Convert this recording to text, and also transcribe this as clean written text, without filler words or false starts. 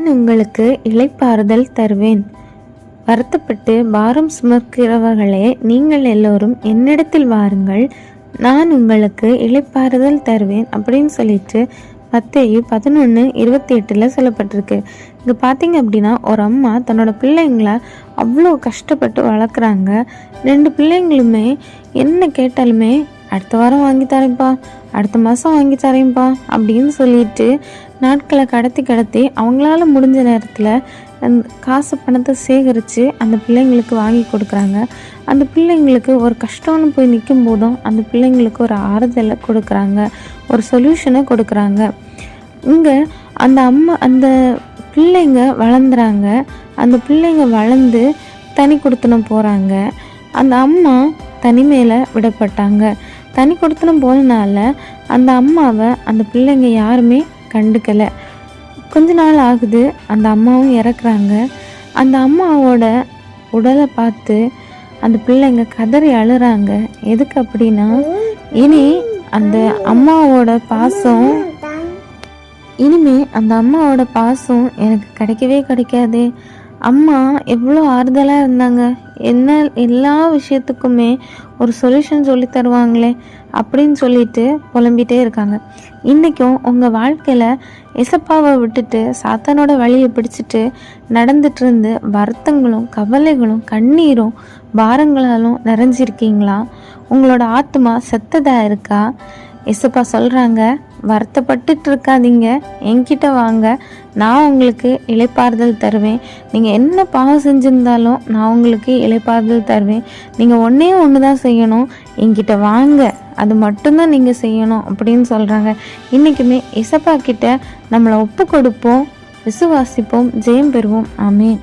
நான் உங்களுக்கு இளைப்பாறுதல் தருவேன். வருத்தப்பட்டு பாரம் சுமக்கிறவர்களே, நீங்கள் எல்லோரும் என்னிடத்தில் வாருங்கள், நான் உங்களுக்கு இளைப்பாறுதல் தருவேன் அப்படின்னு சொல்லிட்டு மத்தேயு 11:28 சொல்லப்பட்டிருக்கு. இங்கே பார்த்தீங்க அப்படின்னா, ஒரு அம்மா தன்னோட பிள்ளைங்களை அவ்வளோ கஷ்டப்பட்டு வளர்க்குறாங்க. 2 பிள்ளைங்களுமே என்ன கேட்டாலுமே அடுத்த வாரம் வாங்கி தரேன்ப்பா, அடுத்த மாதம் வாங்கி தரேன்ப்பா அப்படின்னு சொல்லிட்டு நாட்களை கடத்தி அவங்களால முடிஞ்ச நேரத்தில் அந்த காசு பணத்தை சேகரித்து அந்த பிள்ளைங்களுக்கு வாங்கி கொடுக்குறாங்க. அந்த பிள்ளைங்களுக்கு ஒரு கஷ்டம்னு போய் நிற்கும் போதும் அந்த பிள்ளைங்களுக்கு ஒரு ஆறுதலை கொடுக்குறாங்க, ஒரு சொல்யூஷனை கொடுக்குறாங்க. இங்கே அந்த பிள்ளைங்க வளர்ந்துறாங்க. அந்த பிள்ளைங்க வளர்ந்து தனி கொடுத்தனம் போகிறாங்க. அந்த அம்மா தனிமையில் விடப்பட்டாங்க. தனி கொடுத்தனம் போனனால அந்த அம்மாவை அந்த பிள்ளைங்க யாருமே கண்டுக்கலை. கொஞ்ச நாள் ஆகுது, அந்த அம்மாவும் இறக்குறாங்க. அந்த அம்மாவோட உடலை பார்த்து அந்த பிள்ளைங்க கதறி அழுறாங்க. எதுக்கு அப்படின்னா, இனி அந்த அம்மாவோட பாசம் எனக்கு கிடைக்கவே கிடைக்காது. அம்மா எவ்வளோ ஆறுதலாக இருந்தாங்க, எல்லா விஷயத்துக்குமே ஒரு சொல்யூஷன் சொல்லி தருவாங்களே அப்படின்னு சொல்லிட்டு புலம்பிகிட்டே இருக்காங்க. இன்றைக்கும் உங்கள் வாழ்க்கையில் இசப்பாவை விட்டுட்டு சாத்தானோட வழியை பிடிச்சிட்டு நடந்துட்டு இருந்து வருத்தங்களும் கவலைகளும் கண்ணீரும் பாரங்களாலும் நிறைஞ்சிருக்கீங்களா? உங்களோட ஆத்மா செத்ததாக இருக்கா? இசப்பா சொல்கிறாங்க, வருத்தப்பட்டுட்டு இருக்காதீங்க, என்கிட்ட வாங்க, நான் உங்களுக்கு இளைப்பாறுதல் தருவேன். நீங்கள் என்ன பாவம் செஞ்சுருந்தாலும் நான் உங்களுக்கு இளைப்பாறுதல் தருவேன். நீங்கள் ஒன்று தான் செய்யணும், என்கிட்ட வாங்க, அது மட்டும்தான் நீங்கள் செய்யணும் அப்படின்னு சொல்கிறாங்க. இன்றைக்குமே இசப்பா கிட்ட நம்மளை ஒப்பு கொடுப்போம், விசுவாசிப்போம், ஜெயம் பெறுவோம். ஆமென்.